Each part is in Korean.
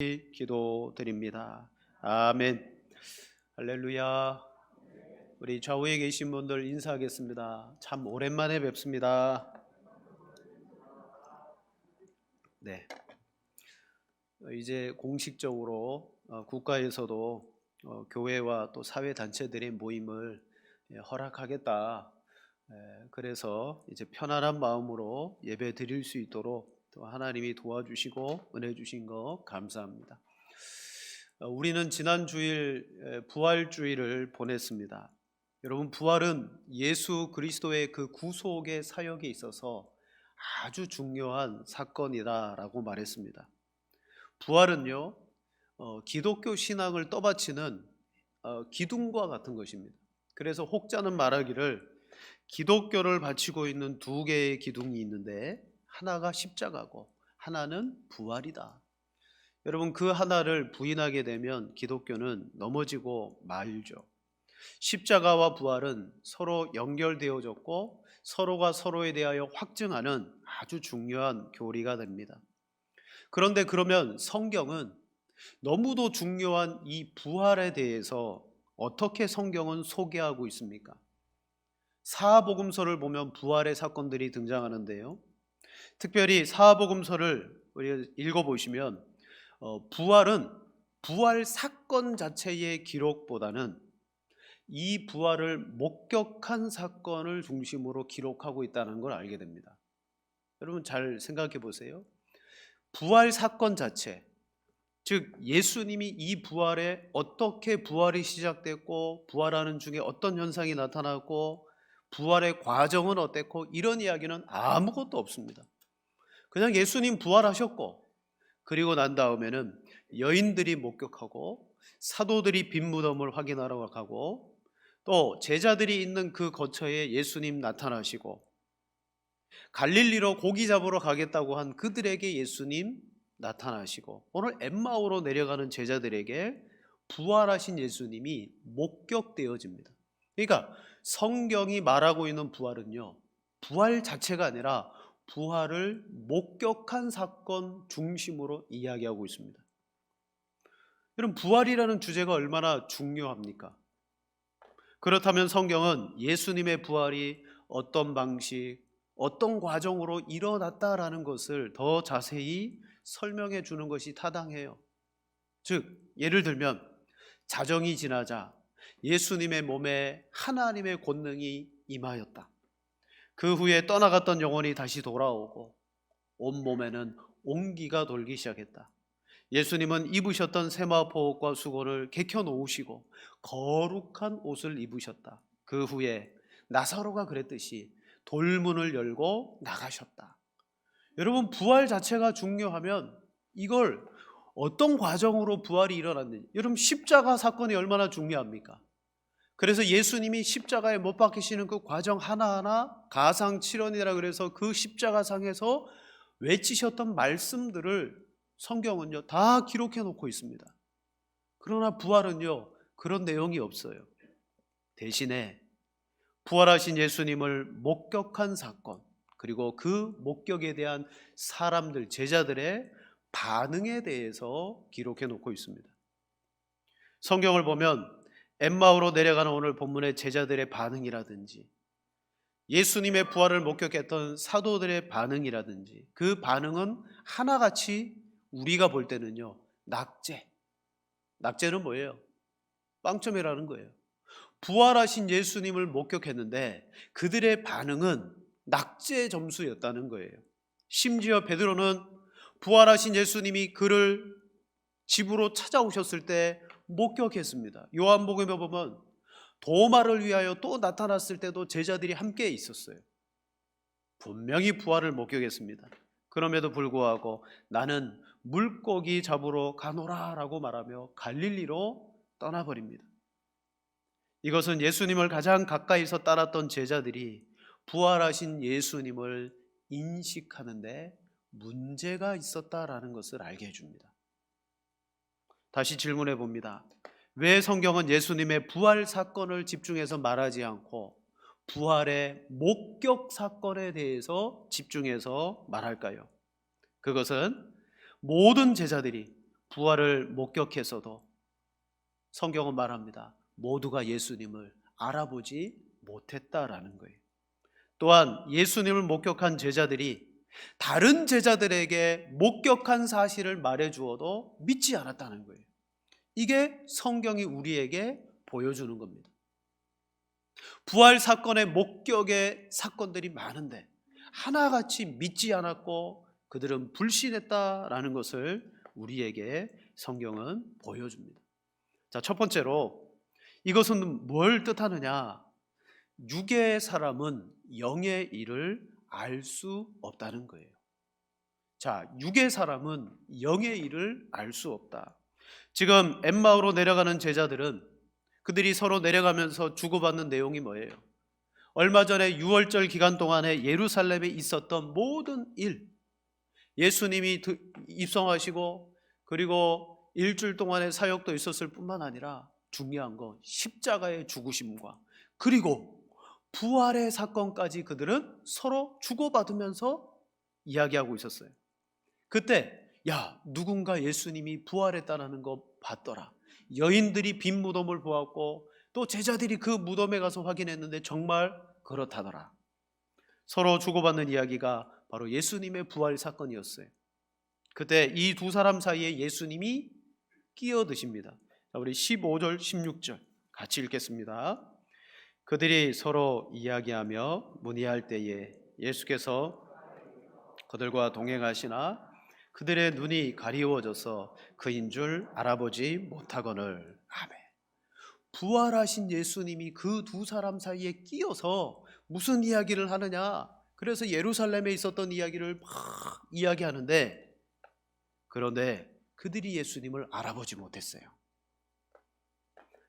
기도드립니다. 아멘. 할렐루야. 우리 좌우에 계신 분들 인사하겠습니다. 참 오랜만에 뵙습니다. 네. 이제 공식적으로 국가에서도 교회와 또 사회 단체들의 모임을 허락하겠다. 그래서 이제 편안한 마음으로 예배 드릴 수 있도록 또 하나님이 도와주시고 은혜 주신 거 감사합니다. 우리는 지난 주일 부활주일을 보냈습니다. 여러분, 부활은 예수 그리스도의 그 구속의 사역에 있어서 아주 중요한 사건이다라고 말했습니다. 부활은요, 기독교 신앙을 떠받치는 기둥과 같은 것입니다. 그래서 혹자는 말하기를 기독교를 바치고 있는 두 개의 기둥이 있는데 하나가 십자가고 하나는 부활이다. 여러분, 그 하나를 부인하게 되면 기독교는 넘어지고 말죠. 십자가와 부활은 서로 연결되어졌고 서로가 서로에 대하여 확증하는 아주 중요한 교리가 됩니다. 그런데 그러면 성경은 너무도 중요한 이 부활에 대해서 어떻게 성경은 소개하고 있습니까? 사복음서를 보면 부활의 사건들이 등장하는데요. 특별히 사복음서를 우리가 읽어보시면 부활은 부활 사건 자체의 기록보다는 이 부활을 목격한 사건을 중심으로 기록하고 있다는 걸 알게 됩니다. 여러분 잘 생각해 보세요. 부활 사건 자체, 즉 예수님이 이 부활에 어떻게 부활이 시작됐고 부활하는 중에 어떤 현상이 나타났고 부활의 과정은 어땠고 이런 이야기는 아무것도 없습니다. 그냥 예수님 부활하셨고 그리고 난 다음에는 여인들이 목격하고 사도들이 빈 무덤을 확인하러 가고 또 제자들이 있는 그 거처에 예수님 나타나시고 갈릴리로 고기 잡으러 가겠다고 한 그들에게 예수님 나타나시고 오늘 엠마오로 내려가는 제자들에게 부활하신 예수님이 목격되어집니다. 그러니까 성경이 말하고 있는 부활은요, 부활 자체가 아니라 부활을 목격한 사건 중심으로 이야기하고 있습니다. 여러분, 부활이라는 주제가 얼마나 중요합니까? 그렇다면 성경은 예수님의 부활이 어떤 방식, 어떤 과정으로 일어났다라는 것을 더 자세히 설명해 주는 것이 타당해요. 즉, 예를 들면 자정이 지나자 예수님의 몸에 하나님의 권능이 임하였다. 그 후에 떠나갔던 영혼이 다시 돌아오고 온몸에는 온기가 돌기 시작했다. 예수님은 입으셨던 세마포옷과 수건을 개켜 놓으시고 거룩한 옷을 입으셨다. 그 후에 나사로가 그랬듯이 돌문을 열고 나가셨다. 여러분, 부활 자체가 중요하면 이걸 어떤 과정으로 부활이 일어났는지, 여러분 십자가 사건이 얼마나 중요합니까? 그래서 예수님이 십자가에 못 박히시는 그 과정 하나하나 가상칠언이라 그래서 그 십자가상에서 외치셨던 말씀들을 성경은요 다 기록해 놓고 있습니다. 그러나 부활은요 그런 내용이 없어요. 대신에 부활하신 예수님을 목격한 사건, 그리고 그 목격에 대한 사람들, 제자들의 반응에 대해서 기록해 놓고 있습니다. 성경을 보면 엠마오로 내려가는 오늘 본문의 제자들의 반응이라든지 예수님의 부활을 목격했던 사도들의 반응이라든지 그 반응은 하나같이 우리가 볼 때는요 낙제는 뭐예요? 빵점이라는 거예요. 부활하신 예수님을 목격했는데 그들의 반응은 낙제 점수였다는 거예요. 심지어 베드로는 부활하신 예수님이 그를 집으로 찾아오셨을 때 목격했습니다. 요한복음에 보면 도마를 위하여 또 나타났을 때도 제자들이 함께 있었어요. 분명히 부활을 목격했습니다. 그럼에도 불구하고 나는 물고기 잡으러 가노라 라고 말하며 갈릴리로 떠나버립니다. 이것은 예수님을 가장 가까이서 따랐던 제자들이 부활하신 예수님을 인식하는데 문제가 있었다라는 것을 알게 해줍니다. 다시 질문해 봅니다. 왜 성경은 예수님의 부활 사건을 집중해서 말하지 않고 부활의 목격 사건에 대해서 집중해서 말할까요? 그것은 모든 제자들이 부활을 목격해서도 성경은 말합니다. 모두가 예수님을 알아보지 못했다라는 거예요. 또한 예수님을 목격한 제자들이 다른 제자들에게 목격한 사실을 말해 주어도 믿지 않았다는 거예요. 이게 성경이 우리에게 보여주는 겁니다. 부활 사건의 목격의 사건들이 많은데 하나같이 믿지 않았고 그들은 불신했다라는 것을 우리에게 성경은 보여줍니다. 자, 첫 번째로 이것은 뭘 뜻하느냐? 육의 사람은 영의 일을 알 수 없다는 거예요. 자, 육의 사람은 영의 일을 알 수 없다. 지금 엠마오로 내려가는 제자들은 그들이 서로 내려가면서 주고받는 내용이 뭐예요? 얼마 전에 6월절 기간 동안에 예루살렘에 있었던 모든 일, 예수님이 입성하시고 그리고 일주일 동안의 사역도 있었을 뿐만 아니라 중요한 건 십자가의 죽으심과 그리고 부활의 사건까지 그들은 서로 주고받으면서 이야기하고 있었어요. 그때 야, 누군가 예수님이 부활했다는 거 봤더라. 여인들이 빈 무덤을 보았고 또 제자들이 그 무덤에 가서 확인했는데 정말 그렇다더라. 서로 주고받는 이야기가 바로 예수님의 부활 사건이었어요. 그때 이 두 사람 사이에 예수님이 끼어드십니다. 우리 15절 16절 같이 읽겠습니다. 그들이 서로 이야기하며 문의할 때에 예수께서 그들과 동행하시나 그들의 눈이 가리워져서 그인 줄 알아보지 못하거늘. 아멘. 부활하신 예수님이 그 두 사람 사이에 끼어서 무슨 이야기를 하느냐? 그래서 예루살렘에 있었던 이야기를 막 이야기하는데 그런데 그들이 예수님을 알아보지 못했어요.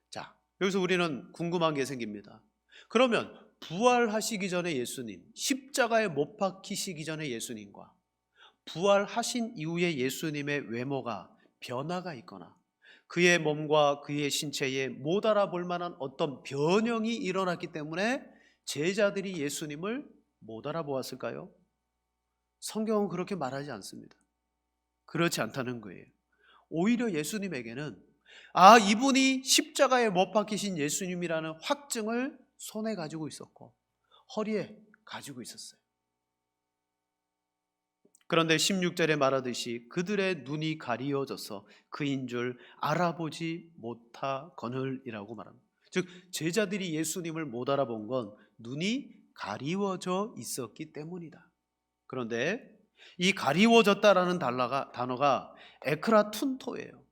자, 여기서 우리는 궁금한 게 생깁니다. 그러면 부활하시기 전에 예수님, 십자가에 못 박히시기 전에 예수님과 부활하신 이후에 예수님의 외모가 변화가 있거나 그의 몸과 그의 신체에 못 알아볼 만한 어떤 변형이 일어났기 때문에 제자들이 예수님을 못 알아보았을까요? 성경은 그렇게 말하지 않습니다. 그렇지 않다는 거예요. 오히려 예수님에게는 이분이 십자가에 못 박히신 예수님이라는 확증을 손에 가지고 있었고 허리에 가지고 있었어요. 그런데 16절에 말하듯이 그들의 눈이 가리워져서 그인 줄 알아보지 못하거늘이라고 말합니다. 즉 제자들이 예수님을 못 알아본 건 눈이 가리워져 있었기 때문이다. 그런데 이 가리워졌다라는 단어가 에크라툰토예요.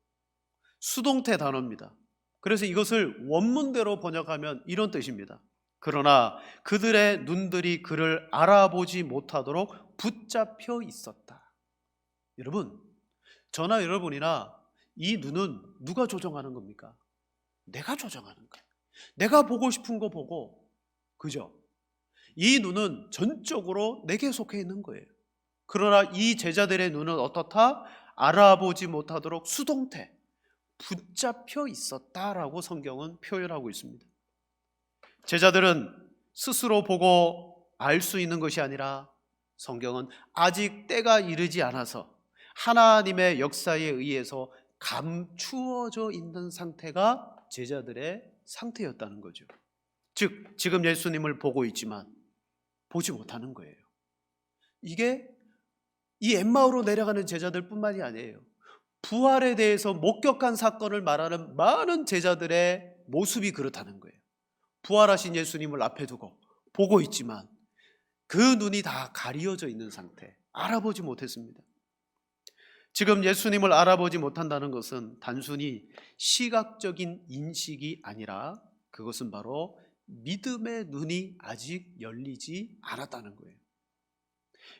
수동태 단어입니다. 그래서 이것을 원문대로 번역하면 이런 뜻입니다. 그러나 그들의 눈들이 그를 알아보지 못하도록 붙잡혀 있었다. 여러분, 저나 여러분이나 이 눈은 누가 조정하는 겁니까? 내가 조정하는 거예요. 내가 보고 싶은 거 보고, 그죠? 이 눈은 전적으로 내게 속해 있는 거예요. 그러나 이 제자들의 눈은 어떻다? 알아보지 못하도록 수동태, 붙잡혀 있었다라고 성경은 표현하고 있습니다. 제자들은 스스로 보고 알 수 있는 것이 아니라 성경은 아직 때가 이르지 않아서 하나님의 역사에 의해서 감추어져 있는 상태가 제자들의 상태였다는 거죠. 즉 지금 예수님을 보고 있지만 보지 못하는 거예요. 이게 이 엠마오로 내려가는 제자들 뿐만이 아니에요. 부활에 대해서 목격한 사건을 말하는 많은 제자들의 모습이 그렇다는 거예요. 부활하신 예수님을 앞에 두고 보고 있지만 그 눈이 다 가리어져 있는 상태, 알아보지 못했습니다. 지금 예수님을 알아보지 못한다는 것은 단순히 시각적인 인식이 아니라 그것은 바로 믿음의 눈이 아직 열리지 않았다는 거예요.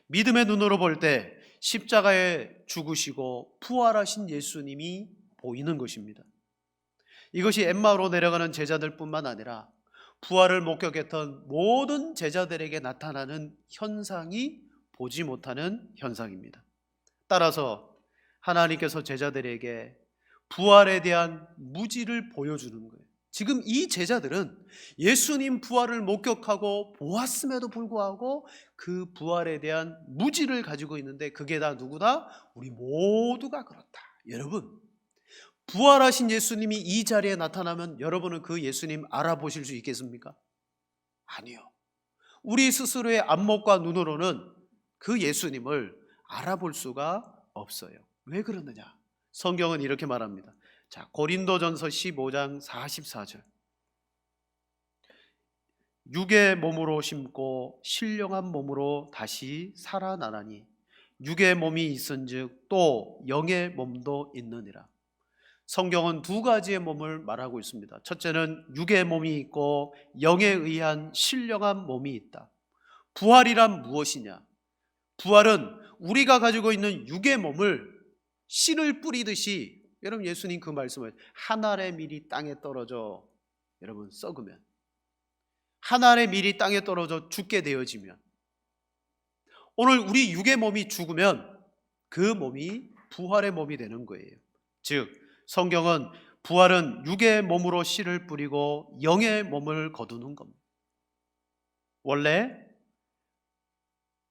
믿음의 눈으로 볼 때 십자가에 죽으시고 부활하신 예수님이 보이는 것입니다. 이것이 엠마오로 내려가는 제자들 뿐만 아니라 부활을 목격했던 모든 제자들에게 나타나는 현상이 보지 못하는 현상입니다. 따라서 하나님께서 제자들에게 부활에 대한 무지를 보여주는 거예요. 지금 이 제자들은 예수님 부활을 목격하고 보았음에도 불구하고 그 부활에 대한 무지를 가지고 있는데 그게 다 누구다? 우리 모두가 그렇다. 여러분, 부활하신 예수님이 이 자리에 나타나면 여러분은 그 예수님 알아보실 수 있겠습니까? 아니요. 우리 스스로의 안목과 눈으로는 그 예수님을 알아볼 수가 없어요. 왜 그러느냐? 성경은 이렇게 말합니다. 자, 고린도전서 15장 44절. 육의 몸으로 심고 신령한 몸으로 다시 살아나나니 육의 몸이 있은즉 또 영의 몸도 있느니라. 성경은 두 가지의 몸을 말하고 있습니다. 첫째는 육의 몸이 있고 영에 의한 신령한 몸이 있다. 부활이란 무엇이냐? 부활은 우리가 가지고 있는 육의 몸을 씨를 뿌리듯이, 여러분 예수님 그 말씀을 한 알의 밀이 땅에 떨어져 여러분 썩으면, 한 알의 밀이 땅에 떨어져 죽게 되어지면, 오늘 우리 육의 몸이 죽으면 그 몸이 부활의 몸이 되는 거예요. 즉 성경은 부활은 육의 몸으로 씨를 뿌리고 영의 몸을 거두는 겁니다. 원래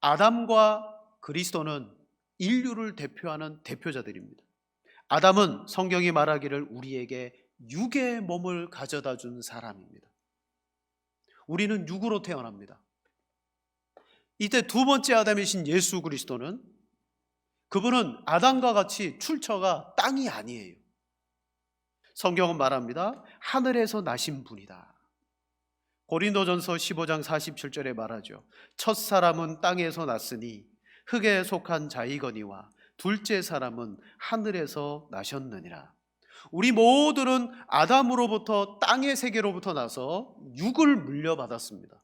아담과 그리스도는 인류를 대표하는 대표자들입니다. 아담은 성경이 말하기를 우리에게 육의 몸을 가져다 준 사람입니다. 우리는 육으로 태어납니다. 이때 두 번째 아담이신 예수 그리스도는, 그분은 아담과 같이 출처가 땅이 아니에요. 성경은 말합니다. 하늘에서 나신 분이다. 고린도전서 15장 47절에 말하죠. 첫 사람은 땅에서 났으니 흙에 속한 자이거니와 둘째 사람은 하늘에서 나셨느니라. 우리 모두는 아담으로부터 땅의 세계로부터 나서 육을 물려받았습니다.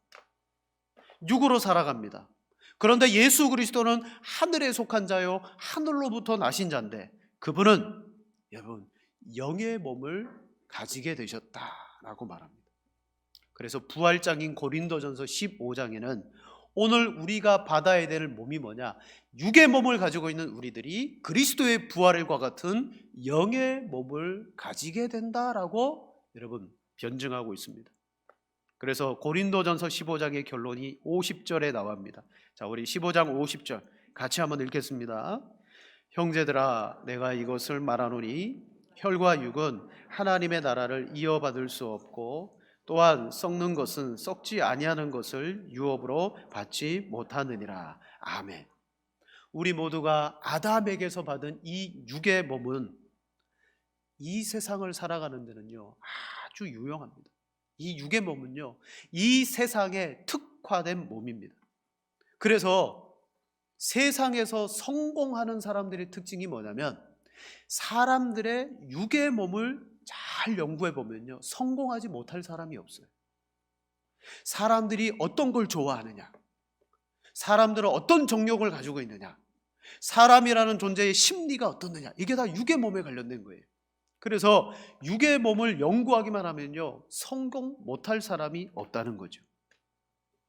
육으로 살아갑니다. 그런데 예수 그리스도는 하늘에 속한 자요 하늘로부터 나신 자인데, 그분은 여러분 영의 몸을 가지게 되셨다라고 말합니다. 그래서 부활장인 고린도전서 15장에는 오늘 우리가 받아야 될 몸이 뭐냐? 육의 몸을 가지고 있는 우리들이 그리스도의 부활과 같은 영의 몸을 가지게 된다라고 여러분 변증하고 있습니다. 그래서 고린도전서 15장의 결론이 50절에 나옵니다. 자, 우리 15장 50절 같이 한번 읽겠습니다. 형제들아, 내가 이것을 말하노니 혈과 육은 하나님의 나라를 이어받을 수 없고 또한 썩는 것은 썩지 아니하는 것을 유업으로 받지 못하느니라. 아멘. 우리 모두가 아담에게서 받은 이 육의 몸은 이 세상을 살아가는 데는요 아주 유용합니다. 이 육의 몸은요 이 세상에 특화된 몸입니다. 그래서 세상에서 성공하는 사람들의 특징이 뭐냐면, 사람들의 육의 몸을 잘 연구해 보면요 성공하지 못할 사람이 없어요. 사람들이 어떤 걸 좋아하느냐, 사람들은 어떤 정욕을 가지고 있느냐, 사람이라는 존재의 심리가 어떻느냐, 이게 다 육의 몸에 관련된 거예요. 그래서 육의 몸을 연구하기만 하면요 성공 못할 사람이 없다는 거죠.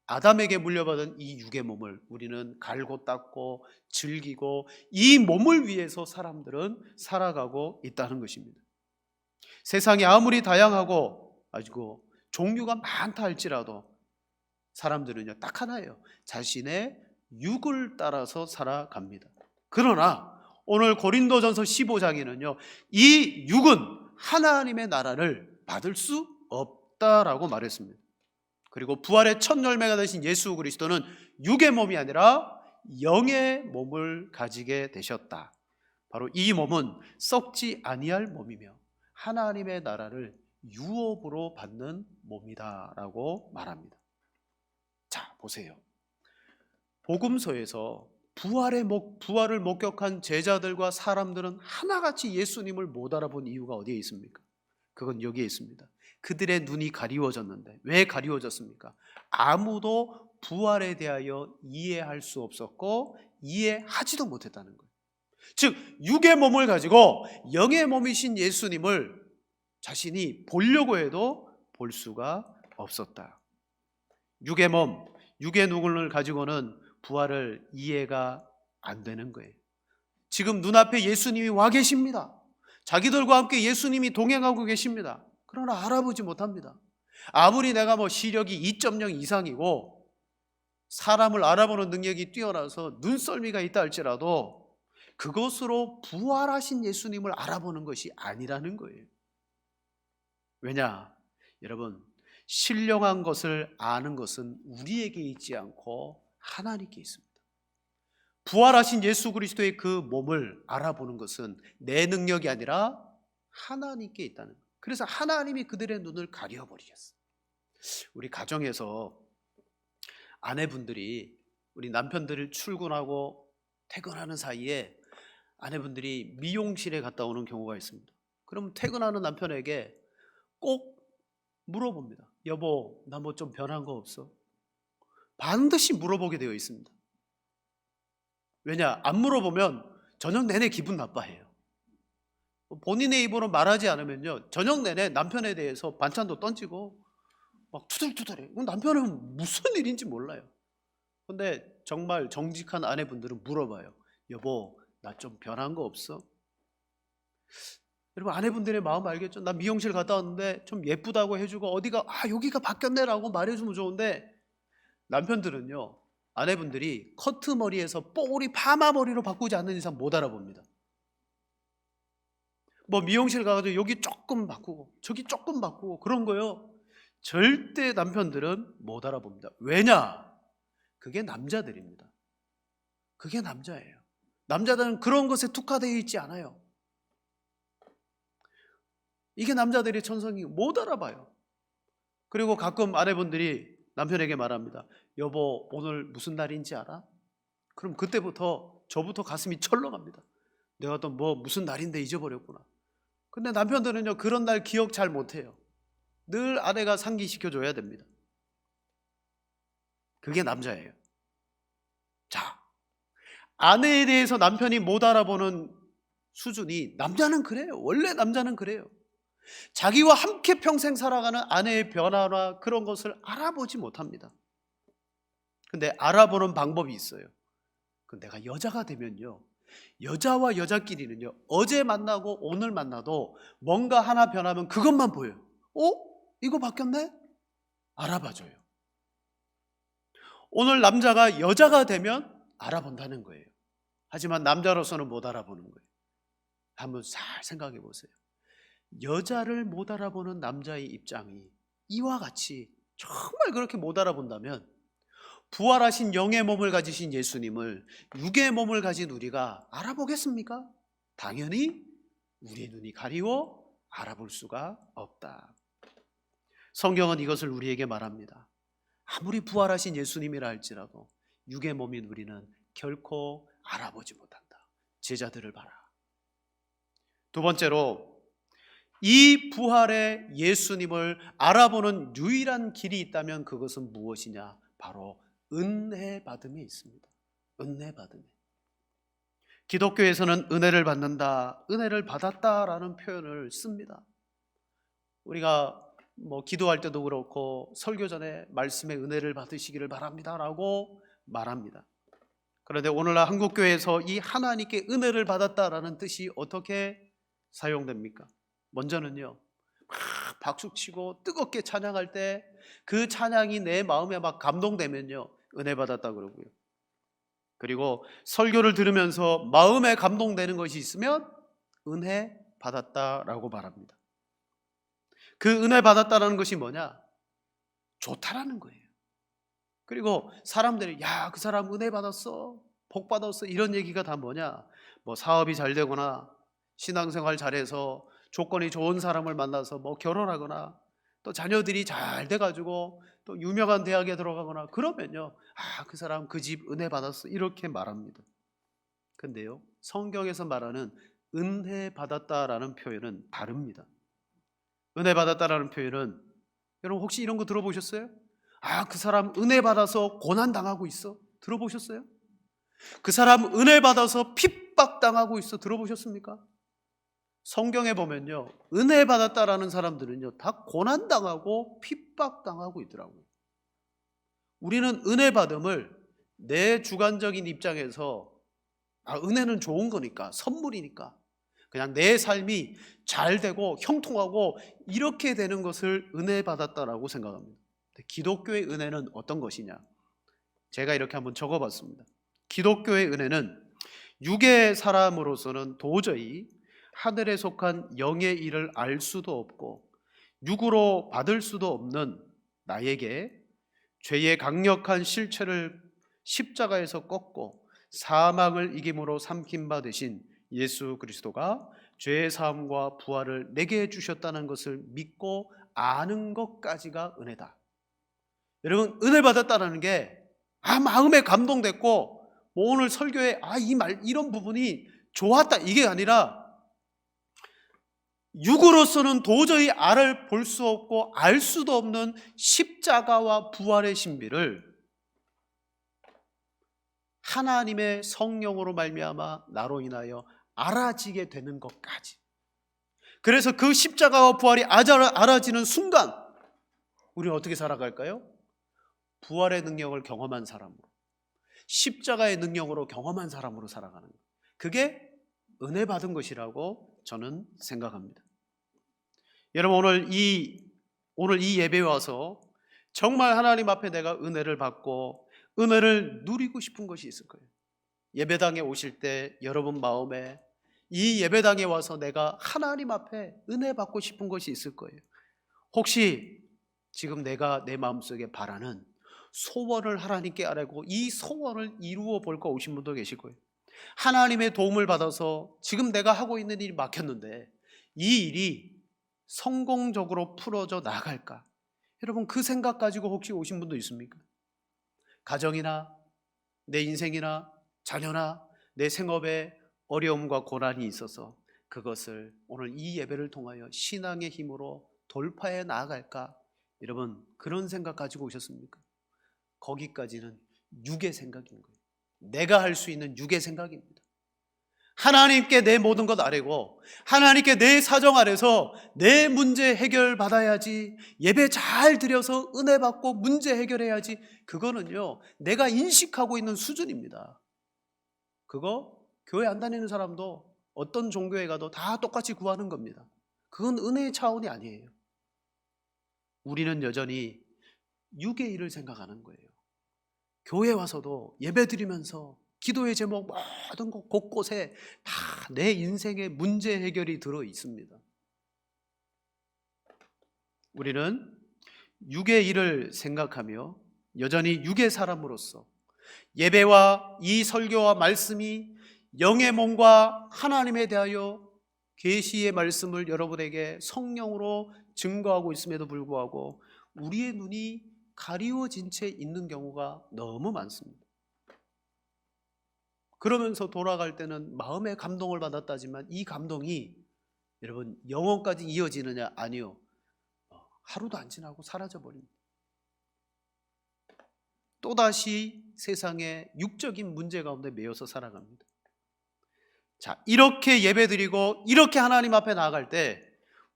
아담에게 물려받은 이 육의 몸을 우리는 갈고 닦고 즐기고 이 몸을 위해서 사람들은 살아가고 있다는 것입니다. 세상이 아무리 다양하고 아주 종류가 많다 할지라도 사람들은요 딱 하나예요. 자신의 육을 따라서 살아갑니다. 그러나 오늘 고린도전서 15장에는요 이 육은 하나님의 나라를 받을 수 없다라고 말했습니다. 그리고 부활의 첫 열매가 되신 예수 그리스도는 육의 몸이 아니라 영의 몸을 가지게 되셨다. 바로 이 몸은 썩지 아니할 몸이며 하나님의 나라를 유업으로 받는 몸이다라고 말합니다. 자, 보세요. 복음서에서 부활을 목격한 제자들과 사람들은 하나같이 예수님을 못 알아본 이유가 어디에 있습니까? 그건 여기에 있습니다. 그들의 눈이 가리워졌는데 왜 가리워졌습니까? 아무도 부활에 대하여 이해할 수 없었고 이해하지도 못했다는 거예요. 즉 육의 몸을 가지고 영의 몸이신 예수님을 자신이 보려고 해도 볼 수가 없었다. 육의 몸, 육의 눈을 가지고는 부활을 이해가 안 되는 거예요. 지금 눈앞에 예수님이 와 계십니다. 자기들과 함께 예수님이 동행하고 계십니다. 그러나 알아보지 못합니다. 아무리 내가 시력이 2.0 이상이고 사람을 알아보는 능력이 뛰어나서 눈썰미가 있다 할지라도 그것으로 부활하신 예수님을 알아보는 것이 아니라는 거예요. 왜냐? 여러분, 신령한 것을 아는 것은 우리에게 있지 않고 하나님께 있습니다. 부활하신 예수 그리스도의 그 몸을 알아보는 것은 내 능력이 아니라 하나님께 있다는 거예요. 그래서 하나님이 그들의 눈을 가려버리셨어요. 우리 가정에서 아내분들이 우리 남편들을 출근하고 퇴근하는 사이에 아내분들이 미용실에 갔다 오는 경우가 있습니다. 그럼 퇴근하는 남편에게 꼭 물어봅니다. 여보, 나 뭐 좀 변한 거 없어? 반드시 물어보게 되어 있습니다. 왜냐? 안 물어보면 저녁 내내 기분 나빠해요. 본인의 입으로 말하지 않으면요, 저녁 내내 남편에 대해서 반찬도 던지고 막 투덜투덜해요. 남편은 무슨 일인지 몰라요. 근데 정말 정직한 아내분들은 물어봐요. 여보, 나 좀 변한 거 없어? 여러분, 아내분들의 마음 알겠죠? 나 미용실 갔다 왔는데 좀 예쁘다고 해주고 어디가 여기가 바뀌었네라고 말해주면 좋은데, 남편들은요, 아내분들이 커트머리에서 뽀글이 파마머리로 바꾸지 않는 이상 못 알아봅니다. 뭐 미용실 가가지고 여기 조금 바꾸고 저기 조금 바꾸고 그런 거요, 절대 남편들은 못 알아봅니다. 왜냐? 그게 남자들입니다. 그게 남자예요. 남자들은 그런 것에 특화되어 있지 않아요. 이게 남자들의 천성이 못 알아봐요. 그리고 가끔 아내분들이 남편에게 말합니다. 여보, 오늘 무슨 날인지 알아? 그럼 그때부터 저부터 가슴이 철렁합니다. 내가 또 무슨 날인데 잊어버렸구나. 근데 남편들은요, 그런 날 기억 잘 못해요. 늘 아내가 상기시켜줘야 됩니다. 그게 남자예요. 자, 아내에 대해서 남편이 못 알아보는 수준이, 남자는 그래요. 원래 남자는 그래요. 자기와 함께 평생 살아가는 아내의 변화나 그런 것을 알아보지 못합니다. 근데 알아보는 방법이 있어요. 내가 여자가 되면요, 여자와 여자끼리는요, 어제 만나고 오늘 만나도 뭔가 하나 변하면 그것만 보여요. 이거 바뀌었네? 알아봐줘요. 오늘 남자가 여자가 되면 알아본다는 거예요. 하지만 남자로서는 못 알아보는 거예요. 한번 잘 생각해 보세요. 여자를 못 알아보는 남자의 입장이 이와 같이 정말 그렇게 못 알아본다면, 부활하신 영의 몸을 가지신 예수님을 육의 몸을 가진 우리가 알아보겠습니까? 당연히 우리의 눈이 가리워 알아볼 수가 없다. 성경은 이것을 우리에게 말합니다. 아무리 부활하신 예수님이라 할지라도 육의 몸인 우리는 결코 알아보지 못한다. 제자들을 봐라. 두 번째로, 이 부활의 예수님을 알아보는 유일한 길이 있다면 그것은 무엇이냐? 바로 은혜 받음에 있습니다. 은혜 받음에. 기독교에서는 은혜를 받는다, 은혜를 받았다라는 표현을 씁니다. 우리가 기도할 때도 그렇고 설교 전에 말씀의 은혜를 받으시기를 바랍니다라고 말합니다. 그런데 오늘날 한국교회에서 이 하나님께 은혜를 받았다라는 뜻이 어떻게 사용됩니까? 먼저는요, 막 박수치고 뜨겁게 찬양할 때 그 찬양이 내 마음에 막 감동되면요, 은혜 받았다 그러고요. 그리고 설교를 들으면서 마음에 감동되는 것이 있으면 은혜 받았다라고 말합니다. 그 은혜 받았다라는 것이 뭐냐? 좋다라는 거예요. 그리고 사람들이 그 사람 은혜 받았어, 복 받았어, 이런 얘기가 다 뭐냐? 사업이 잘 되거나 신앙생활 잘해서 조건이 좋은 사람을 만나서 결혼하거나 또 자녀들이 잘 돼가지고 또 유명한 대학에 들어가거나 그러면요, 그 사람 그 집 은혜 받았어, 이렇게 말합니다. 근데요, 성경에서 말하는 은혜 받았다라는 표현은 다릅니다. 은혜 받았다라는 표현은, 여러분 혹시 이런 거 들어보셨어요? 그 사람 은혜 받아서 고난 당하고 있어, 들어보셨어요? 그 사람 은혜 받아서 핍박 당하고 있어, 들어보셨습니까? 성경에 보면요, 은혜 받았다라는 사람들은요, 다 고난 당하고 핍박 당하고 있더라고요. 우리는 은혜 받음을 내 주관적인 입장에서 은혜는 좋은 거니까, 선물이니까 그냥 내 삶이 잘 되고 형통하고 이렇게 되는 것을 은혜 받았다라고 생각합니다. 기독교의 은혜는 어떤 것이냐? 제가 이렇게 한번 적어봤습니다. 기독교의 은혜는 육의 사람으로서는 도저히 하늘에 속한 영의 일을 알 수도 없고 육으로 받을 수도 없는 나에게 죄의 강력한 실체를 십자가에서 꺾고 사망을 이김으로 삼킨 바 되신 예수 그리스도가 죄의 사함과 부활을 내게 주셨다는 것을 믿고 아는 것까지가 은혜다. 여러분, 은혜 받았다는 게 마음에 감동됐고 오늘 설교에 이런 부분이 좋았다 이게 아니라 육으로서는 도저히 볼 수 없고 알 수도 없는 십자가와 부활의 신비를 하나님의 성령으로 말미암아 나로 인하여 알아지게 되는 것까지. 그래서 그 십자가와 부활이 알아지는 순간 우리는 어떻게 살아갈까요? 부활의 능력을 경험한 사람으로, 십자가의 능력으로 경험한 사람으로 살아가는 것. 그게 은혜 받은 것이라고 저는 생각합니다. 여러분, 오늘 이 예배에 와서 정말 하나님 앞에 내가 은혜를 받고 은혜를 누리고 싶은 것이 있을 거예요. 예배당에 오실 때 여러분 마음에 이 예배당에 와서 내가 하나님 앞에 은혜 받고 싶은 것이 있을 거예요. 혹시 지금 내가 내 마음속에 바라는 소원을 하나님께 아뢰고 이 소원을 이루어 볼까 오신 분도 계실 거예요. 하나님의 도움을 받아서 지금 내가 하고 있는 일이 막혔는데 이 일이 성공적으로 풀어져 나갈까? 여러분, 그 생각 가지고 혹시 오신 분도 있습니까? 가정이나 내 인생이나 자녀나 내 생업에 어려움과 고난이 있어서 그것을 오늘 이 예배를 통하여 신앙의 힘으로 돌파해 나아갈까? 여러분, 그런 생각 가지고 오셨습니까? 거기까지는 육의 생각인 거예요. 내가 할 수 있는 육의 생각입니다. 하나님께 내 모든 것 아뢰고 하나님께 내 사정 아래서 내 문제 해결 받아야지, 예배 잘 드려서 은혜 받고 문제 해결해야지, 그거는요 내가 인식하고 있는 수준입니다. 그거 교회 안 다니는 사람도 어떤 종교에 가도 다 똑같이 구하는 겁니다. 그건 은혜의 차원이 아니에요. 우리는 여전히 육의 일을 생각하는 거예요. 교회 와서도 예배 드리면서 기도의 제목 모든 것 곳곳에 다 내 인생의 문제 해결이 들어 있습니다. 우리는 육의 일을 생각하며 여전히 육의 사람으로서 예배와 이 설교와 말씀이 영의 몸과 하나님에 대하여 계시의 말씀을 여러분에게 성령으로 증거하고 있음에도 불구하고 우리의 눈이 가리워진 채 있는 경우가 너무 많습니다. 그러면서 돌아갈 때는 마음의 감동을 받았다지만 이 감동이 여러분 영원까지 이어지느냐? 아니요. 하루도 안 지나고 사라져버립니다. 또다시 세상의 육적인 문제 가운데 매여서 살아갑니다. 자, 이렇게 예배드리고 이렇게 하나님 앞에 나아갈 때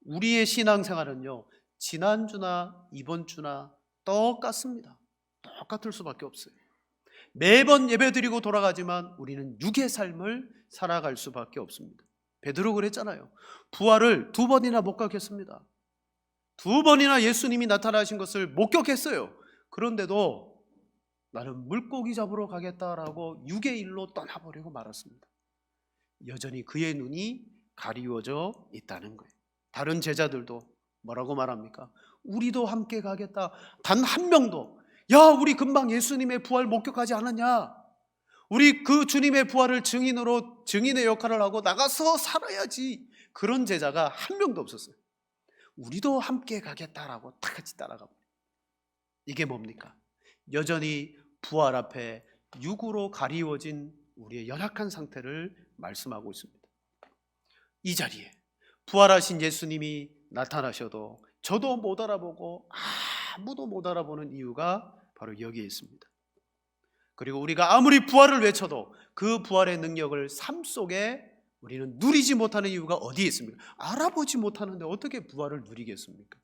우리의 신앙생활은요 지난주나 이번 주나 똑같습니다. 똑같을 수밖에 없어요. 매번 예배드리고 돌아가지만 우리는 육의 삶을 살아갈 수밖에 없습니다. 베드로 그랬잖아요. 부활을 2번이나 목격했습니다. 2번이나 예수님이 나타나신 것을 목격했어요. 그런데도 나는 물고기 잡으러 가겠다라고 육의 일로 떠나버리고 말았습니다. 여전히 그의 눈이 가리워져 있다는 거예요. 다른 제자들도 뭐라고 말합니까? 우리도 함께 가겠다. 단 한 명도 우리 금방 예수님의 부활 목격하지 않았냐? 우리 그 주님의 부활을 증인의 역할을 하고 나가서 살아야지. 그런 제자가 한 명도 없었어요. 우리도 함께 가겠다라고 다 같이 따라가. 이게 뭡니까? 여전히 부활 앞에 육으로 가리워진 우리의 연약한 상태를 말씀하고 있습니다. 이 자리에 부활하신 예수님이 나타나셔도 저도 못 알아보고 아무도 못 알아보는 이유가 바로 여기에 있습니다. 그리고 우리가 아무리 부활을 외쳐도 그 부활의 능력을 삶 속에 우리는 누리지 못하는 이유가 어디에 있습니까? 알아보지 못하는데 어떻게 부활을 누리겠습니까?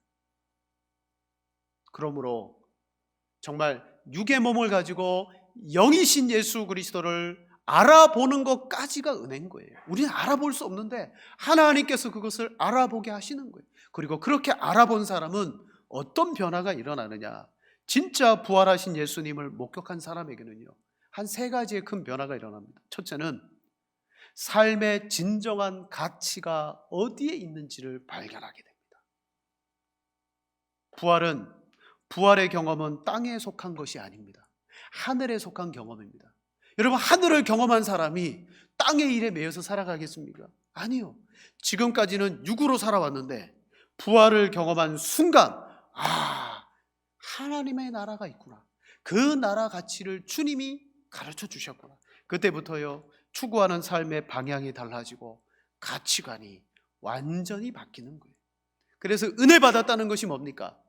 그러므로 정말 육의 몸을 가지고 영이신 예수 그리스도를 알아보는 것까지가 은혜인 거예요. 우리는 알아볼 수 없는데 하나님께서 그것을 알아보게 하시는 거예요. 그리고 그렇게 알아본 사람은 어떤 변화가 일어나느냐? 진짜 부활하신 예수님을 목격한 사람에게는요 한 3가지의 큰 변화가 일어납니다. 첫째는 삶의 진정한 가치가 어디에 있는지를 발견하게 됩니다. 부활의 경험은 땅에 속한 것이 아닙니다. 하늘에 속한 경험입니다. 여러분, 하늘을 경험한 사람이 땅의 일에 매여서 살아가겠습니까? 아니요. 지금까지는 육으로 살아왔는데 부활을 경험한 순간, 하나님의 나라가 있구나. 그 나라 가치를 주님이 가르쳐 주셨구나. 그때부터요, 추구하는 삶의 방향이 달라지고 가치관이 완전히 바뀌는 거예요. 그래서 은혜 받았다는 것이 뭡니까?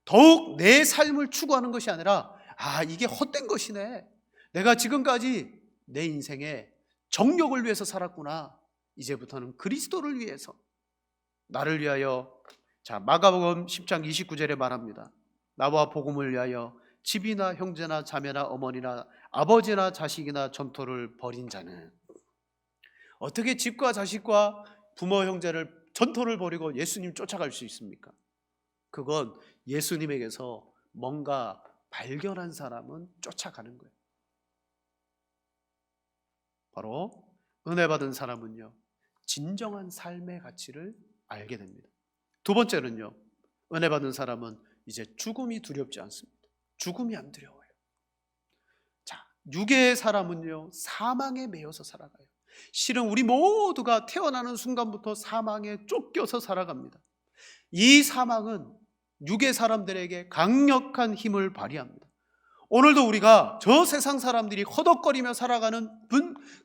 더욱 내 삶을 추구하는 것이 아니라, 이게 헛된 것이네. 내가 지금까지 내 인생에 정욕을 위해서 살았구나. 이제부터는 그리스도를 위해서, 나를 위하여. 자, 마가복음 10장 29절에 말합니다. 나와 복음을 위하여 집이나 형제나 자매나 어머니나 아버지나 자식이나 전토를 벌인 자는. 어떻게 집과 자식과 부모 형제를 전토를 벌이고 예수님 쫓아갈 수 있습니까? 그건 예수님에게서 뭔가 발견한 사람은 쫓아가는 거예요. 바로 은혜 받은 사람은요, 진정한 삶의 가치를 알게 됩니다. 두 번째는요, 은혜 받은 사람은 이제 죽음이 두렵지 않습니다. 죽음이 안 두려워요. 자, 육의 사람은요, 사망에 매여서 살아가요. 실은 우리 모두가 태어나는 순간부터 사망에 쫓겨서 살아갑니다. 이 사망은 육의 사람들에게 강력한 힘을 발휘합니다. 오늘도 우리가 저 세상 사람들이 허덕거리며 살아가는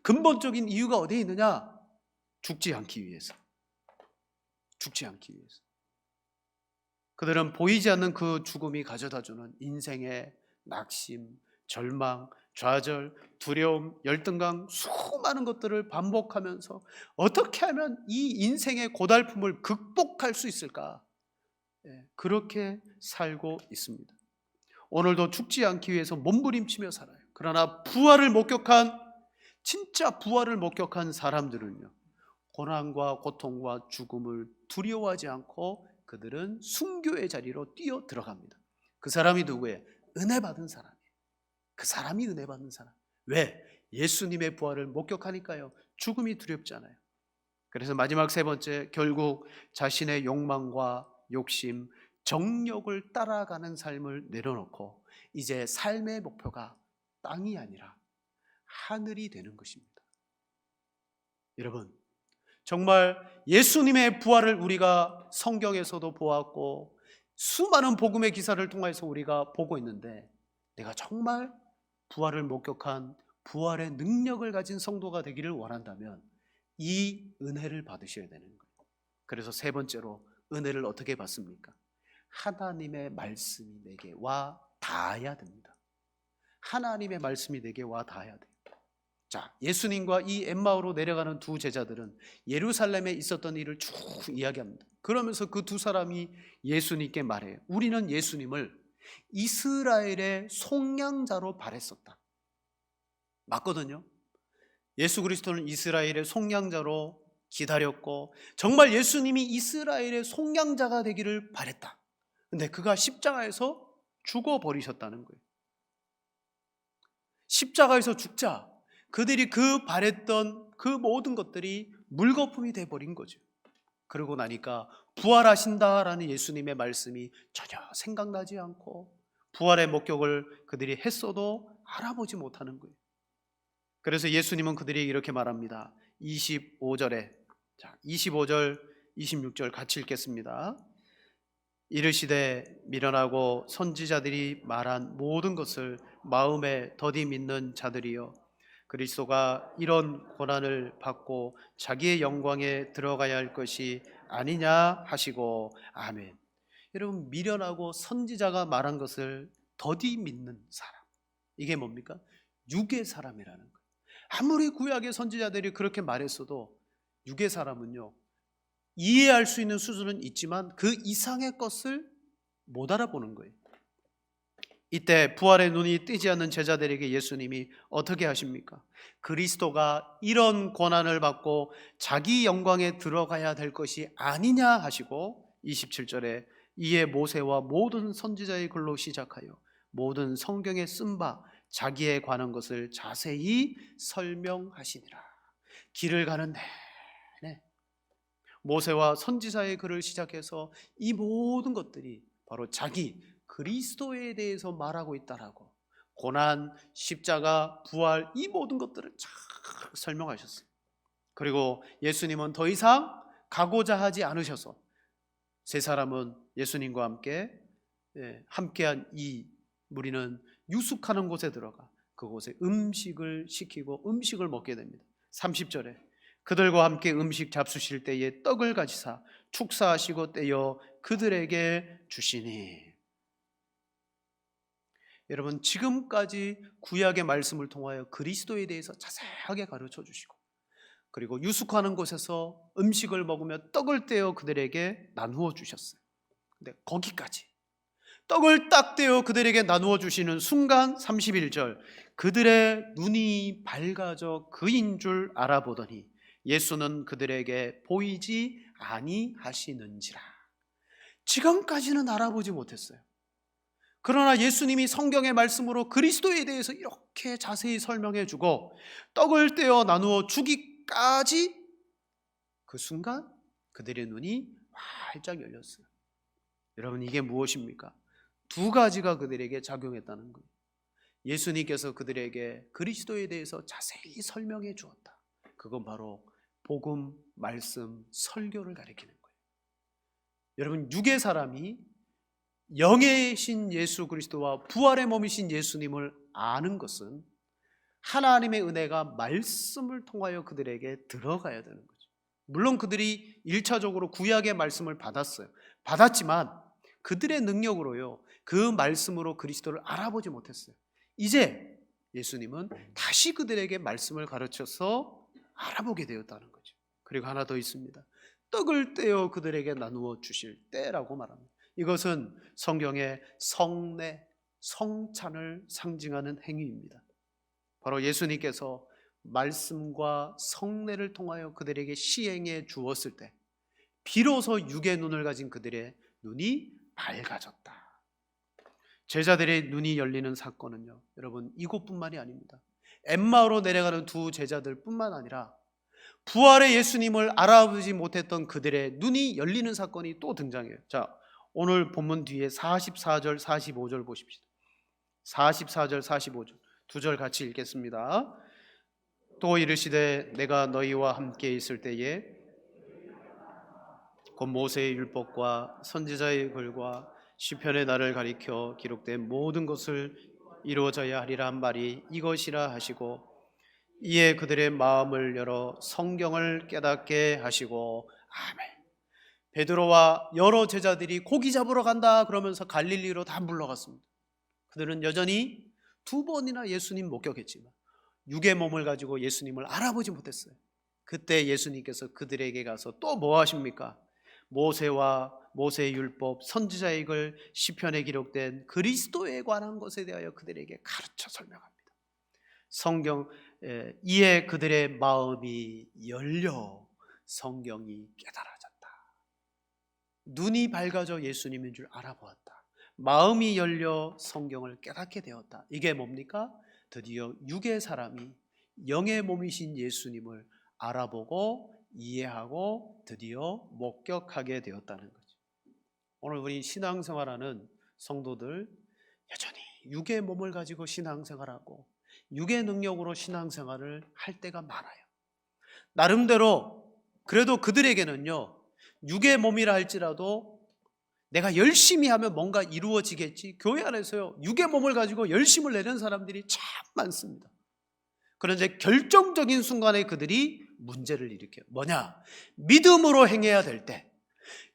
근본적인 이유가 어디에 있느냐? 죽지 않기 위해서. 죽지 않기 위해서. 그들은 보이지 않는 그 죽음이 가져다주는 인생의 낙심, 절망, 좌절, 두려움, 열등감, 수많은 것들을 반복하면서 어떻게 하면 이 인생의 고달픔을 극복할 수 있을까? 그렇게 살고 있습니다. 오늘도 죽지 않기 위해서 몸부림치며 살아요. 그러나 진짜 부활을 목격한 사람들은요, 고난과 고통과 죽음을 두려워하지 않고 그들은 순교의 자리로 뛰어 들어갑니다. 그 사람이 누구예요? 은혜 받은 사람이에요. 그 사람이 은혜 받는 사람. 왜? 예수님의 부활을 목격하니까요, 죽음이 두렵지 않아요. 그래서 마지막 세 번째, 결국 자신의 욕망과 욕심, 정욕을 따라가는 삶을 내려놓고 이제 삶의 목표가 땅이 아니라 하늘이 되는 것입니다. 여러분, 정말 예수님의 부활을 우리가 성경에서도 보았고 수많은 복음의 기사를 통해서 우리가 보고 있는데, 내가 정말 부활을 목격한 부활의 능력을 가진 성도가 되기를 원한다면 이 은혜를 받으셔야 되는 거예요. 그래서 세 번째로 은혜를 어떻게 받습니까? 하나님의 말씀이 내게 와 닿아야 됩니다. 하나님의 말씀이 내게 와 닿아야 돼요. 자, 예수님과 이 엠마오로 내려가는 두 제자들은 예루살렘에 있었던 일을 쭉 이야기합니다. 그러면서 그 두 사람이 예수님께 말해요. 우리는 예수님을 이스라엘의 속량자로 바랬었다. 맞거든요. 예수 그리스도는 이스라엘의 속량자로 기다렸고 정말 예수님이 이스라엘의 속량자가 되기를 바랬다. 근데 그가 십자가에서 죽어버리셨다는 거예요. 십자가에서 죽자 그들이 그 바랬던 그 모든 것들이 물거품이 돼버린 거죠. 그러고 나니까 부활하신다라는 예수님의 말씀이 전혀 생각나지 않고 부활의 목격을 그들이 했어도 알아보지 못하는 거예요. 그래서 예수님은 그들이 이렇게 말합니다. 25절에 25절 26절 같이 읽겠습니다. 이르시되 미련하고 선지자들이 말한 모든 것을 마음에 더디 믿는 자들이여, 그리스도가 이런 고난을 받고 자기의 영광에 들어가야 할 것이 아니냐 하시고 아멘. 여러분, 미련하고 선지자가 말한 것을 더디 믿는 사람, 이게 뭡니까? 육의 사람이라는 거예요. 아무리 구약의 선지자들이 그렇게 말했어도 육의 사람은요, 이해할 수 있는 수준은 있지만 그 이상의 것을 못 알아보는 거예요. 이때 부활의 눈이 뜨지 않는 제자들에게 예수님이 어떻게 하십니까? 그리스도가 이런 고난을 받고 자기 영광에 들어가야 될 것이 아니냐 하시고 27절에 이에 모세와 모든 선지자의 글로 시작하여 모든 성경에 쓴 바 자기에 관한 것을 자세히 설명하시니라. 길을 가는 내내 모세와 선지자의 글을 시작해서 이 모든 것들이 바로 자기 그리스도에 대해서 말하고 있다라고, 고난, 십자가, 부활, 이 모든 것들을 쫙 설명하셨어요. 그리고 예수님은 더 이상 가고자 하지 않으셔서 세 사람은 예수님과 함께한 이 무리는 유숙하는 곳에 들어가 그곳에 음식을 시키고 음식을 먹게 됩니다. 30절에 그들과 함께 음식 잡수실 때에 떡을 가지사 축사하시고 떼어 그들에게 주시니. 여러분, 지금까지 구약의 말씀을 통하여 그리스도에 대해서 자세하게 가르쳐 주시고, 그리고 유숙하는 곳에서 음식을 먹으며 떡을 떼어 그들에게 나누어 주셨어요. 근데 거기까지 떡을 딱 떼어 그들에게 나누어 주시는 순간 31절, 그들의 눈이 밝아져 그인 줄 알아보더니 예수는 그들에게 보이지 아니하시는지라. 지금까지는 알아보지 못했어요. 그러나 예수님이 성경의 말씀으로 그리스도에 대해서 이렇게 자세히 설명해 주고 떡을 떼어 나누어 주기까지, 그 순간 그들의 눈이 활짝 열렸어요. 여러분, 이게 무엇입니까? 두 가지가 그들에게 작용했다는 거예요. 예수님께서 그들에게 그리스도에 대해서 자세히 설명해 주었다. 그건 바로 복음, 말씀, 설교를 가리키는 거예요. 여러분, 육의 사람이 영의 신 예수 그리스도와 부활의 몸이신 예수님을 아는 것은 하나님의 은혜가 말씀을 통하여 그들에게 들어가야 되는 거죠. 물론 그들이 1차적으로 구약의 말씀을 받았어요. 받았지만 그들의 능력으로요, 그 말씀으로 그리스도를 알아보지 못했어요. 이제 예수님은 다시 그들에게 말씀을 가르쳐서 알아보게 되었다는 거죠. 그리고 하나 더 있습니다. 떡을 떼어 그들에게 나누어 주실 때라고 말합니다. 이것은 성경의 성례, 성찬을 상징하는 행위입니다. 바로 예수님께서 말씀과 성례를 통하여 그들에게 시행해 주었을 때 비로소 육의 눈을 가진 그들의 눈이 밝아졌다. 제자들의 눈이 열리는 사건은요, 여러분, 이곳뿐만이 아닙니다. 엠마오로 내려가는 두 제자들뿐만 아니라 부활의 예수님을 알아보지 못했던 그들의 눈이 열리는 사건이 또 등장해요. 자, 오늘 본문 뒤에 44절, 45절 보십시오. 44절, 45절 두 절 같이 읽겠습니다. 또 이르시되 내가 너희와 함께 있을 때에 곧 모세의 율법과 선지자의 글과 시편의 나를 가리켜 기록된 모든 것을 이루어져야 하리라 한 말이 이것이라 하시고, 이에 그들의 마음을 열어 성경을 깨닫게 하시고. 아멘. 베드로와 여러 제자들이 고기 잡으러 간다 그러면서 갈릴리로 다 물러갔습니다. 그들은 여전히 두 번이나 예수님 목격했지만 육의 몸을 가지고 예수님을 알아보지 못했어요. 그때 예수님께서 그들에게 가서 또 뭐 하십니까? 모세의 율법, 선지자의 글, 시편에 기록된 그리스도에 관한 것에 대하여 그들에게 가르쳐 설명합니다. 이에 그들의 마음이 열려 성경이 깨달아졌다. 눈이 밝아져 예수님인 줄 알아보았다. 마음이 열려 성경을 깨닫게 되었다. 이게 뭡니까? 드디어 육의 사람이 영의 몸이신 예수님을 알아보고 이해하고 드디어 목격하게 되었다는 거죠. 오늘 우리 신앙생활하는 성도들 여전히 육의 몸을 가지고 신앙생활하고 육의 능력으로 신앙생활을 할 때가 많아요. 나름대로 그래도 그들에게는요, 육의 몸이라 할지라도 내가 열심히 하면 뭔가 이루어지겠지, 교회 안에서요 육의 몸을 가지고 열심을 내는 사람들이 참 많습니다. 그런데 결정적인 순간에 그들이 문제를 일으켜요. 뭐냐? 믿음으로 행해야 될 때,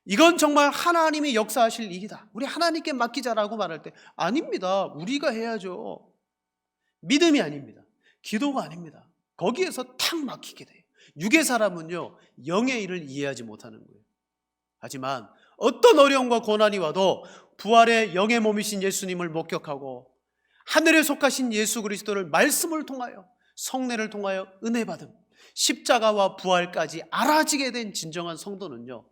이건 정말 하나님이 역사하실 일이다, 우리 하나님께 맡기자라고 말할 때, 아닙니다, 우리가 해야죠. 믿음이 아닙니다. 기도가 아닙니다. 거기에서 탁 막히게 돼요. 육의 사람은요 영의 일을 이해하지 못하는 거예요. 하지만 어떤 어려움과 고난이 와도 부활의 영의 몸이신 예수님을 목격하고 하늘에 속하신 예수 그리스도를 말씀을 통하여 성례를 통하여 은혜 받음, 십자가와 부활까지 알아지게 된 진정한 성도는요,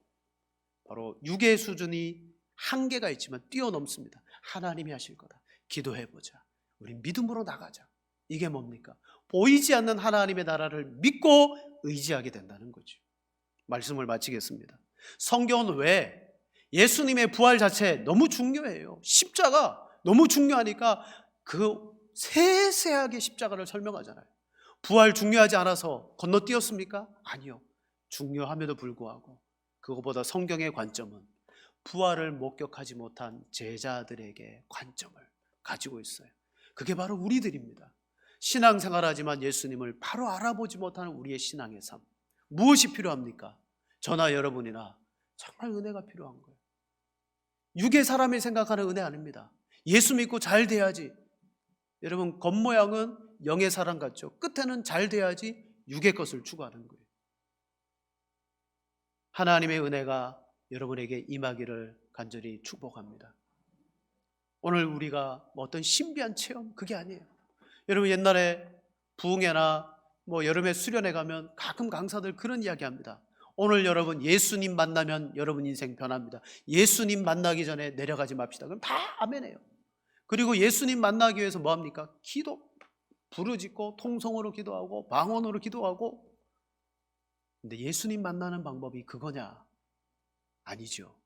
바로 육의 수준이 한계가 있지만 뛰어넘습니다. 하나님이 하실 거다. 기도해보자. 우리 믿음으로 나가자. 이게 뭡니까? 보이지 않는 하나님의 나라를 믿고 의지하게 된다는 거죠. 말씀을 마치겠습니다. 성경은 왜 예수님의 부활 자체 너무 중요해요. 십자가 너무 중요하니까 그 세세하게 십자가를 설명하잖아요. 부활 중요하지 않아서 건너뛰었습니까? 아니요. 중요함에도 불구하고 그것보다 성경의 관점은 부활을 목격하지 못한 제자들에게 관점을 가지고 있어요. 그게 바로 우리들입니다. 신앙생활하지만 예수님을 바로 알아보지 못하는 우리의 신앙의 삶. 무엇이 필요합니까? 저나 여러분이나 정말 은혜가 필요한 거예요. 육의 사람이 생각하는 은혜 아닙니다. 예수 믿고 잘 돼야지. 여러분, 겉모양은 영의 사람 같죠. 끝에는 잘 돼야지 육의 것을 추구하는 거예요. 하나님의 은혜가 여러분에게 임하기를 간절히 축복합니다. 오늘 우리가 어떤 신비한 체험, 그게 아니에요. 여러분, 옛날에 부흥회나 여름에 수련회 가면 가끔 강사들 그런 이야기 합니다. 오늘 여러분 예수님 만나면 여러분 인생 변합니다. 예수님 만나기 전에 내려가지 맙시다. 그럼 다 아멘해요. 그리고 예수님 만나기 위해서 뭐 합니까? 기도, 부르짖고 통성으로 기도하고 방언으로 기도하고. 근데 예수님 만나는 방법이 그거냐? 아니죠.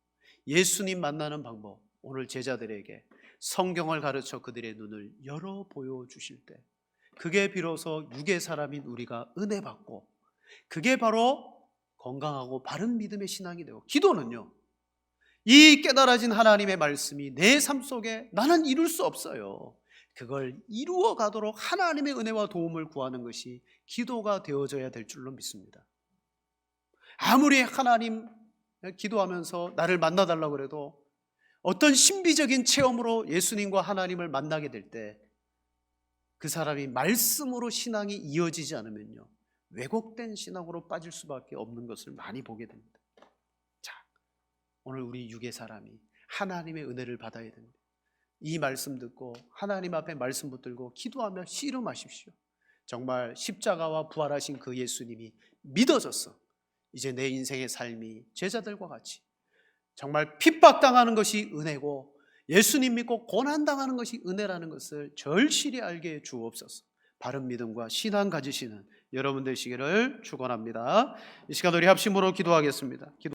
예수님 만나는 방법, 오늘 제자들에게 성경을 가르쳐 그들의 눈을 열어 보여주실 때, 그게 비로소 육의 사람인 우리가 은혜 받고, 그게 바로 건강하고 바른 믿음의 신앙이 되고, 기도는요, 이 깨달아진 하나님의 말씀이 내 삶 속에 나는 이룰 수 없어요. 그걸 이루어 가도록 하나님의 은혜와 도움을 구하는 것이 기도가 되어져야 될 줄로 믿습니다. 아무리 하나님 기도하면서 나를 만나달라고 그래도 어떤 신비적인 체험으로 예수님과 하나님을 만나게 될 때 그 사람이 말씀으로 신앙이 이어지지 않으면요, 왜곡된 신앙으로 빠질 수밖에 없는 것을 많이 보게 됩니다. 자, 오늘 우리 육의 사람이 하나님의 은혜를 받아야 됩니다. 이 말씀 듣고 하나님 앞에 말씀 붙들고 기도하며 씨름하십시오. 정말 십자가와 부활하신 그 예수님이 믿어졌어. 이제 내 인생의 삶이 제자들과 같이 정말 핍박당하는 것이 은혜고 예수님 믿고 고난당하는 것이 은혜라는 것을 절실히 알게 주옵소서. 바른 믿음과 신앙 가지시는 여러분 되시기를 축원합니다. 이 시간 우리 합심으로 기도하겠습니다.